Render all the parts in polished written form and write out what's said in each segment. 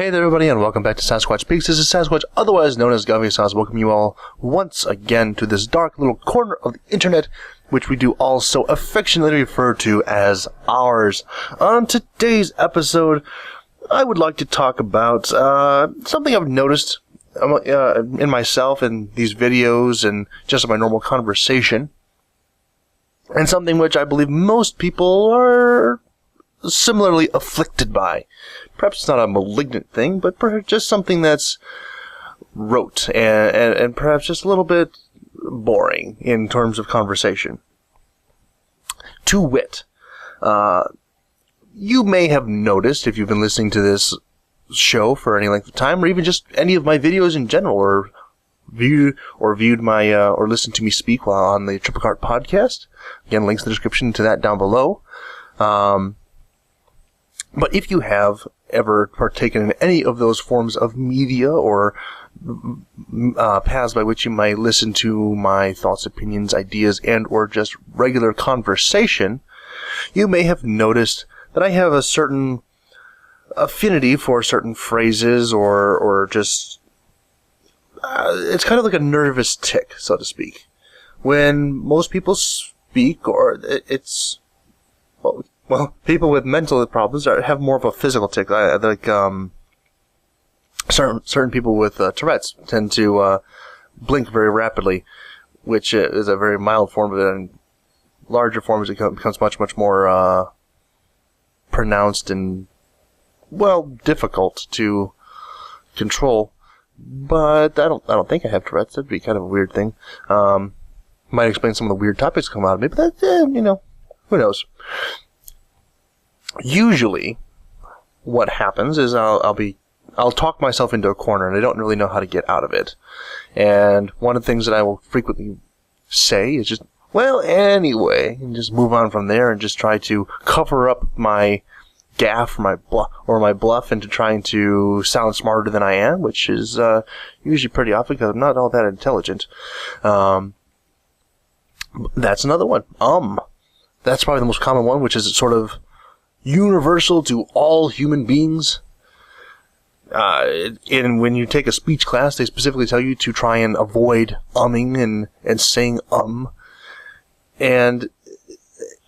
Hey there everybody, and welcome back to Sasquatch Speaks. This is Sasquatch, otherwise known as Gavisas. Welcome you all once again to this dark little corner of the internet, which we do all so affectionately refer to as ours. On today's episode, I would like to talk about something I've noticed in myself in these videos and just in my normal conversation, and something which I believe most people are similarly afflicted by. Perhaps it's not a malignant thing, but perhaps just something that's rote and perhaps just a little bit boring in terms of conversation. To wit, you may have noticed, if you've been listening to this show for any length of time, or even just any of my videos in general, or viewed my or listened to me speak while on the Triple Cart podcast. Again, links in the description to that down below. But if you have ever partaken in any of those forms of media or paths by which you might listen to my thoughts, opinions, ideas, and or just regular conversation, you may have noticed that I have a certain affinity for certain phrases or just... it's kind of like a nervous tic, so to speak. When most people speak, or it's... Well, people with mental problems have more of a physical tic. Like certain people with Tourette's tend to blink very rapidly, which is a very mild form of it. And larger forms, it becomes much more pronounced and, well, difficult to control. But I don't think I have Tourette's. That'd be kind of a weird thing. Might explain some of the weird topics that come out of me, but that, who knows. Usually, what happens is I'll talk myself into a corner, and I don't really know how to get out of it. And one of the things that I will frequently say is just, well, anyway, and just move on from there and just try to cover up my gaffe or my bluff into trying to sound smarter than I am, which is usually pretty often because I'm not all that intelligent. That's another one. That's probably the most common one, which is sort of universal to all human beings. And when you take a speech class, they specifically tell you to try and avoid umming and saying And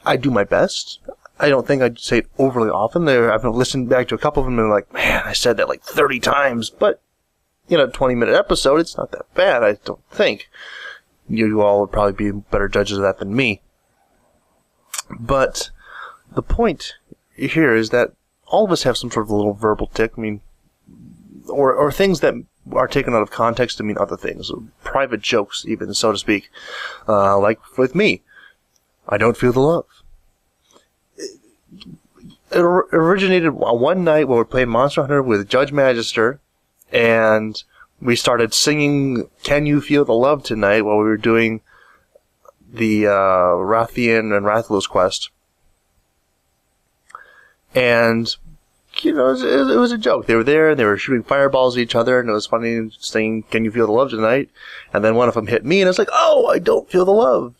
I do my best. I don't think I say it overly often. I've listened back to a couple of them and like, man, I said that like 30 times. But in a 20-minute episode, it's not that bad, I don't think. You all would probably be better judges of that than me. But the point here is that all of us have some sort of a little verbal tic. I mean, or things that are taken out of context to mean other things. Private jokes, even, so to speak. Like with me, I don't feel the love. It originated one night when we were playing Monster Hunter with Judgemagister, and we started singing "Can You Feel the Love Tonight" while we were doing the Rathian and Rathalos quest. And, it was a joke. They were there, and they were shooting fireballs at each other, and it was funny saying, "Can you feel the love tonight?" And then one of them hit me, and I was like, oh, I don't feel the love.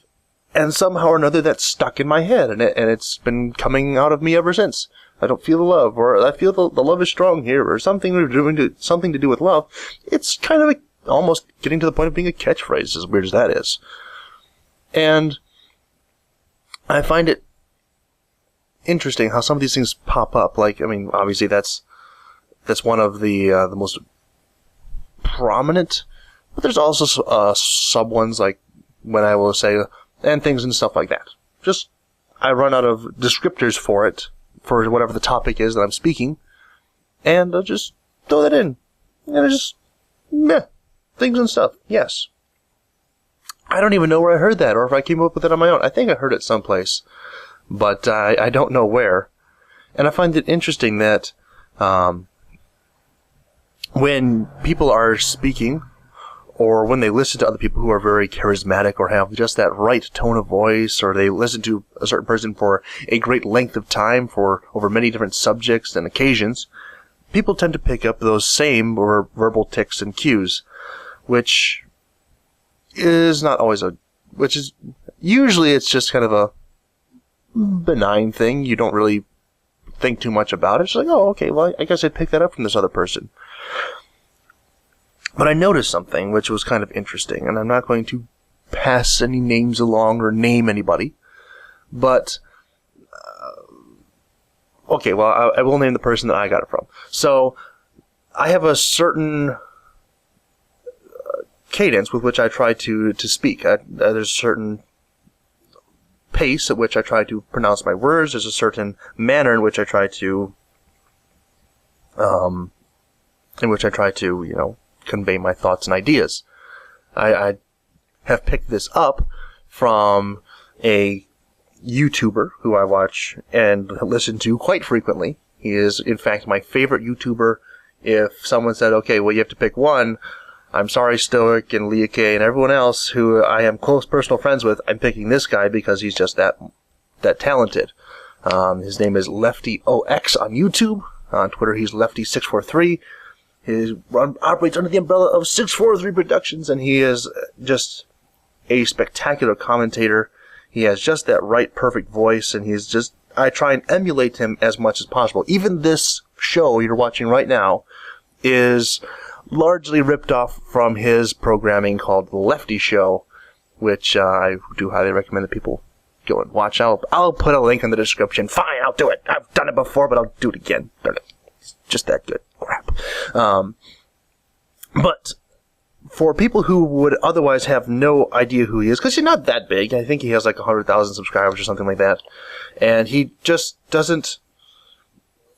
And somehow or another, that stuck in my head, and it's been coming out of me ever since. I don't feel the love, or I feel the love is strong here, or something to do with love. It's kind of almost getting to the point of being a catchphrase, as weird as that is. And I find it interesting how some of these things pop up. Like, I mean, obviously that's one of the most prominent, but there's also sub ones, like when I will say and things and stuff like that. Just, I run out of descriptors for it, for whatever the topic is that I'm speaking, and I'll just throw that in. And it's just, things and stuff, yes. I don't even know where I heard that, or if I came up with it on my own. I think I heard it someplace, but I don't know where. And I find it interesting that when people are speaking, or when they listen to other people who are very charismatic or have just that right tone of voice, or they listen to a certain person for a great length of time for over many different subjects and occasions, people tend to pick up those same or verbal tics and cues, which is not always usually it's just kind of a benign thing. You don't really think too much about it. It's like, oh, okay, well, I guess I picked that up from this other person. But I noticed something which was kind of interesting, and I'm not going to pass any names along or name anybody, but okay, well, I will name the person that I got it from. So, I have a certain cadence with which I try to speak. There's a certain pace at which I try to pronounce my words. There's a certain manner in which I try to, convey my thoughts and ideas. I have picked this up from a YouTuber who I watch and listen to quite frequently. He is, in fact, my favorite YouTuber. If someone said, okay, well, you have to pick one, I'm sorry, Stoic and Lieke and everyone else who I am close personal friends with, I'm picking this guy because he's just that talented. His name is LeftyOX on YouTube. On Twitter, he's Lefty643. He operates under the umbrella of 643 Productions, and he is just a spectacular commentator. He has just that right, perfect voice, and I try and emulate him as much as possible. Even this show you're watching right now is largely ripped off from his programming called The Lefty Show, which I do highly recommend that people go and watch. I'll put a link in the description. Fine, I'll do it. I've done it before, but I'll do it again. It's just that good. Crap. But for people who would otherwise have no idea who he is, because he's not that big. I think he has like 100,000 subscribers or something like that. And he just doesn't...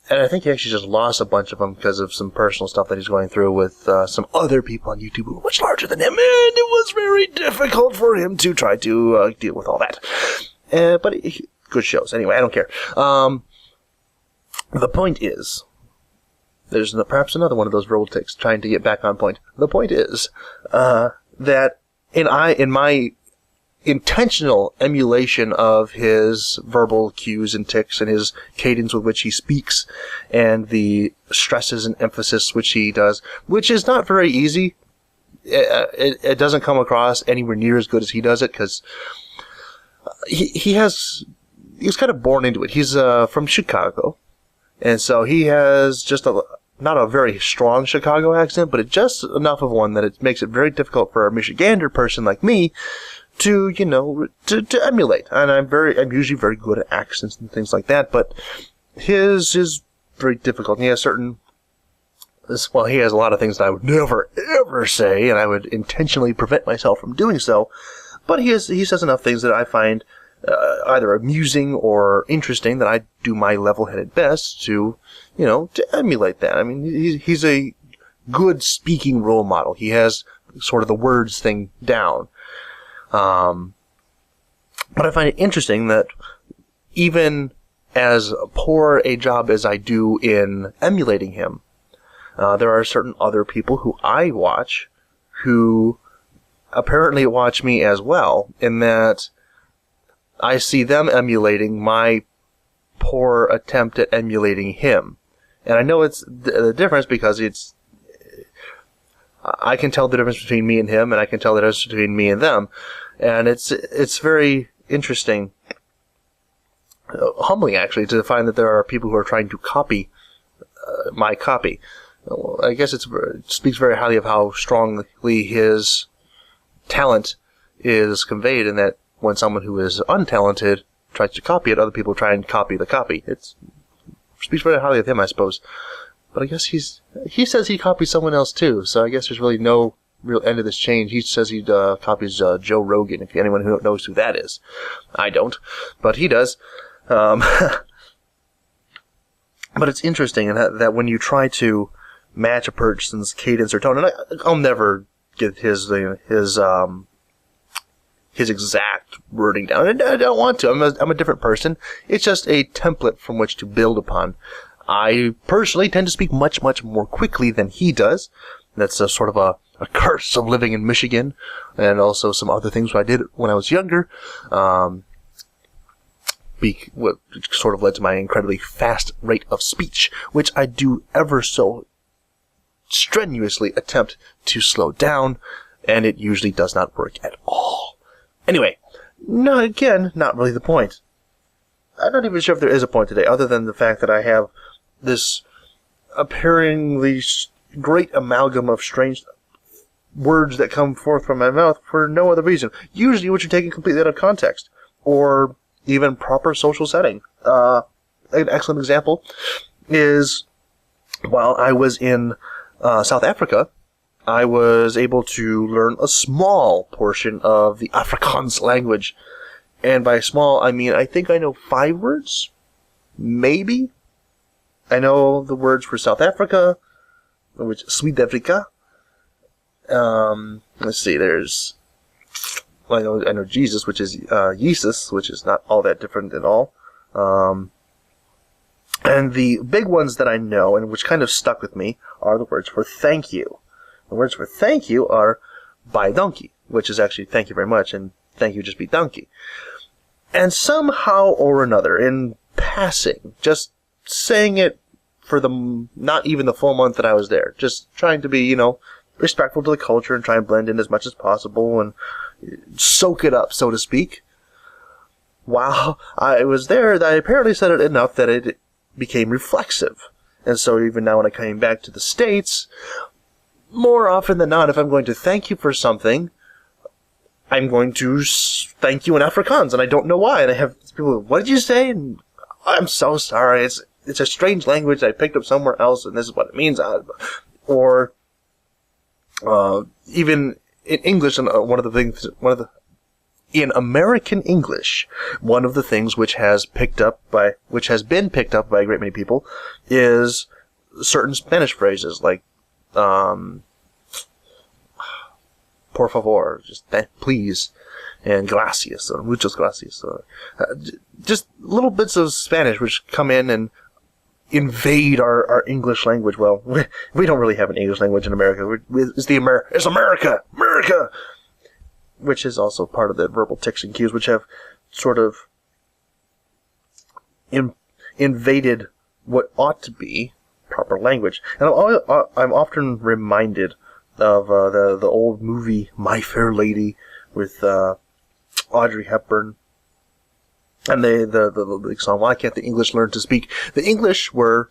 And I think he actually just lost a bunch of them because of some personal stuff that he's going through with some other people on YouTube who are much larger than him. And it was very difficult for him to try to deal with all that. But good shows. Anyway, I don't care. The point is... There's perhaps another one of those verbal tics trying to get back on point. The point is that in my intentional emulation of his verbal cues and tics and his cadence with which he speaks and the stresses and emphasis which he does, which is not very easy. It doesn't come across anywhere near as good as he does it because he was kind of born into it. He's from Chicago. And so he has just not a very strong Chicago accent, but just enough of one that it makes it very difficult for a Michigander person like me to emulate. And I'm usually very good at accents and things like that, but his is very difficult. And he has he has a lot of things that I would never, ever say, and I would intentionally prevent myself from doing so. But he says enough things that I find either amusing or interesting that I do my level-headed best to emulate that. I mean, he's a good speaking role model. He has sort of the words thing down. But I find it interesting that even as poor a job as I do in emulating him, there are certain other people who I watch who apparently watch me as well, in that I see them emulating my poor attempt at emulating him. And I know it's the difference because I can tell the difference between me and him, and I can tell the difference between me and them. And it's very interesting, humbling actually, to find that there are people who are trying to copy my copy. I guess it speaks very highly of how strongly his talent is conveyed, in that when someone who is untalented tries to copy it, other people try and copy the copy. It speaks very highly of him, I suppose. But I guess he says he copies someone else too, so I guess there's really no real end to this chain. He says he copies Joe Rogan, if anyone who knows who that is. I don't, but he does. But it's interesting that when you try to match a person's cadence or tone, and I'll never get his exact wording down. I don't want to. I'm a different person. It's just a template from which to build upon. I personally tend to speak much, much more quickly than he does. That's a sort of a curse of living in Michigan, and also some other things I did when I was younger. What sort of led to my incredibly fast rate of speech, which I do ever so strenuously attempt to slow down, and it usually does not work at all. Anyway, not really the point. I'm not even sure if there is a point today, other than the fact that I have this apparently great amalgam of strange words that come forth from my mouth for no other reason. Usually which are taken completely out of context, or even proper social setting. An excellent example is while I was in South Africa, I was able to learn a small portion of the Afrikaans language. And by small, I mean I think I know 5 words, maybe. I know the words for South Africa, which Suid-Afrika. Let's see. There's, well, I know Jesus, which is Jesus, which is not all that different at all. And the big ones that I know, and which kind of stuck with me, are the words for thank you. The words for thank you are "by donkey," which is actually thank you very much, and thank you just be donkey. And somehow or another, in passing, just saying it for not even the full month that I was there, just trying to be, respectful to the culture and try and blend in as much as possible and soak it up, so to speak. While I was there, I apparently said it enough that it became reflexive. And so even now when I came back to the States, more often than not, if I'm going to thank you for something, I'm going to thank you in Afrikaans, and I don't know why. And I have people, what did you say? And I'm so sorry. It's a strange language I picked up somewhere else, and this is what it means. Or even in English, and in American English, one of the things which has been picked up by a great many people is certain Spanish phrases like por favor, just please, and gracias, or muchas gracias, or just little bits of Spanish which come in and invade our English language. Well, we don't really have an English language in America. It's America, which is also part of the verbal tics and cues, which have sort of invaded what ought to be proper language. And I'm often reminded of the old movie My Fair Lady with Audrey Hepburn. And the song, why can't the English learn to speak? The English were...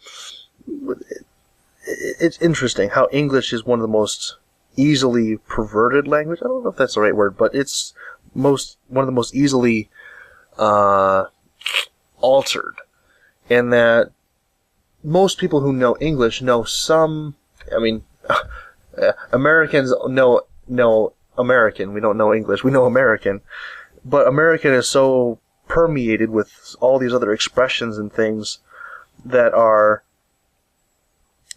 It's interesting how English is one of the most easily perverted language. I don't know if that's the right word, but it's one of the most easily altered. In that most people who know English know some... I mean, Americans know American. We don't know English. We know American. But American is so permeated with all these other expressions and things that are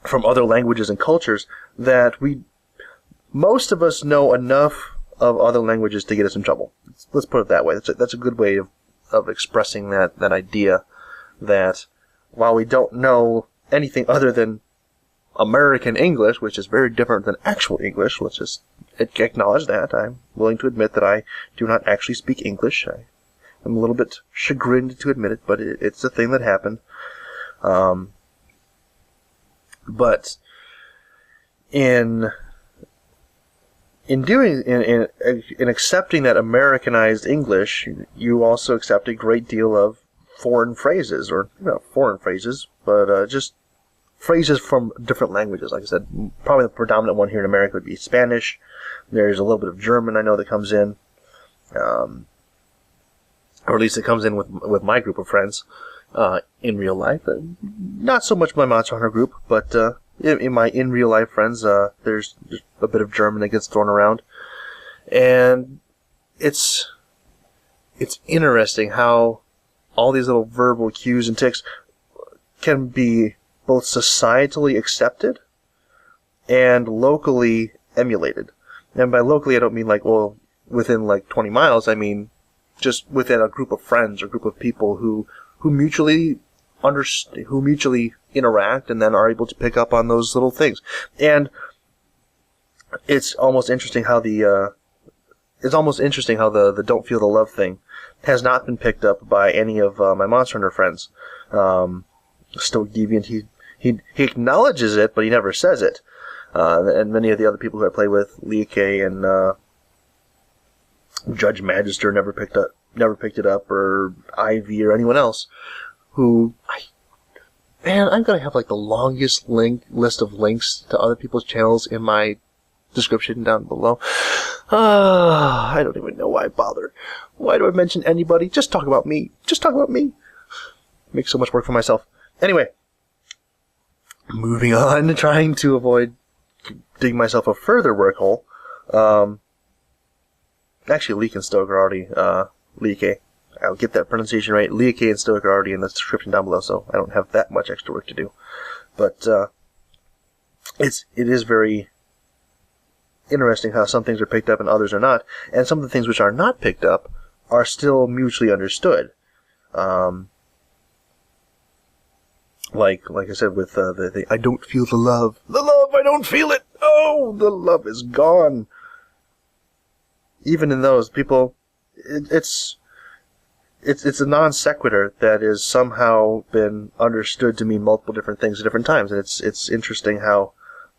from other languages and cultures that most of us know enough of other languages to get us in trouble. Let's put it that way. That's a good way of expressing that idea that while we don't know anything other than American English, which is very different than actual English, let's just acknowledge that. I'm willing to admit that I do not actually speak English. I'm a little bit chagrined to admit it, but it's a thing that happened. But in accepting that Americanized English, you also accept a great deal of foreign phrases, or foreign phrases, but just phrases from different languages. Like I said, probably the predominant one here in America would be Spanish. There's a little bit of German I know that comes in, or at least it comes in with my group of friends in real life. Not so much my Monster Hunter group, but in my in real life friends, there's a bit of German that gets thrown around, and it's interesting how all these little verbal cues and tics can be both societally accepted and locally emulated. And by locally, I don't mean within 20 miles. I mean just within a group of friends or group of people who mutually understand, who mutually interact, and then are able to pick up on those little things. And it's almost interesting how the don't feel the love thing has not been picked up by any of my Monster Hunter friends. Stoic Deviant, he acknowledges it, but he never says it. And many of the other people who I play with, Lieke and Judgemagister, never picked never picked it up, or Ivy or anyone else who... Man, I'm going to have like the longest list of links to other people's channels in my description down below. I don't even know why I bothered. Why do I mention anybody? Just talk about me. Just talk about me. Makes so much work for myself. Anyway, moving on, trying to avoid digging myself a further workhole. Actually, Lieke and Stoic are already, Lieke. I'll get that pronunciation right. Lieke and Stoic are already in the description down below, so I don't have that much extra work to do. But, it is very interesting how some things are picked up and others are not, and some of the things which are not picked up are still mutually understood. Like I said, with the I don't feel the love. The love, I don't feel it! Oh, the love is gone! Even in those, people, it's a non sequitur that has somehow been understood to mean multiple different things at different times, and it's interesting how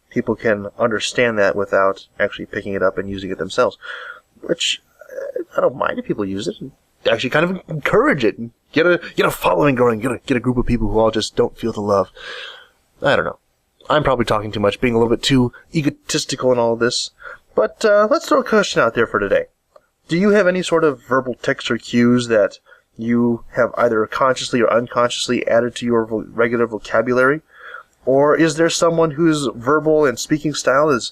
people can understand that without actually picking it up and using it themselves. Which, I don't mind if people use it, and actually kind of encourage it, and get a following going, get a group of people who all just don't feel the love. I don't know. I'm probably talking too much, being a little bit too egotistical in all of this. But let's throw a question out there for today. Do you have any sort of verbal tics or cues that you have either consciously or unconsciously added to your regular vocabulary? Or is there someone whose verbal and speaking style is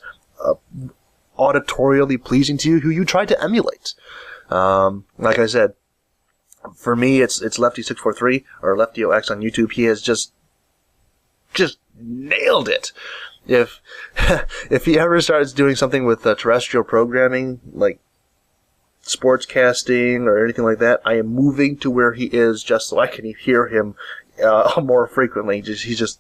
auditorially pleasing to you who you try to emulate? Like I said, for me, it's Lefty643 or LeftyOX on YouTube. He has just nailed it. If he ever starts doing something with terrestrial programming, like sportscasting or anything like that, I am moving to where he is just so I can hear him more frequently. He's just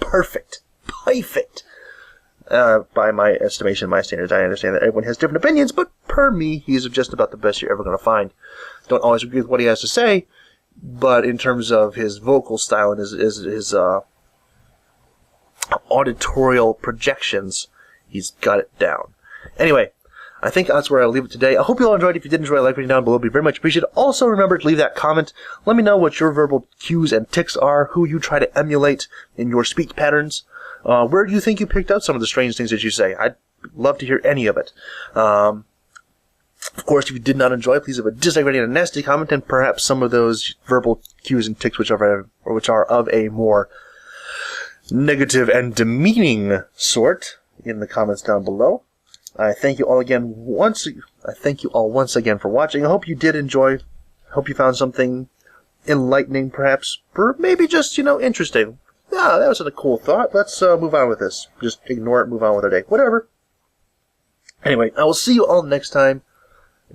perfect. By my estimation, my standards. I understand that everyone has different opinions, but per me, he's just about the best you're ever going to find. Don't always agree with what he has to say, but in terms of his vocal style and his auditorial projections, he's got it down. Anyway, I think that's where I'll leave it today. I hope you all enjoyed. If you did enjoy, like me down below. It'd be very much appreciated. Also, remember to leave that comment. Let me know what your verbal cues and tics are, who you try to emulate in your speech patterns. Where do you think you picked up some of the strange things that you say? I'd love to hear any of it. Of course, if you did not enjoy, please leave a dislike rating and a nasty comment, and perhaps some of those verbal cues and tics which are of a more negative and demeaning sort in the comments down below. I thank you all once again for watching. I hope you did enjoy. I hope you found something enlightening, perhaps, or maybe just, interesting. Yeah, that was a cool thought. Let's move on with this. Just ignore it, move on with our day. Whatever. Anyway, I will see you all next time.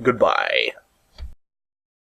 Goodbye.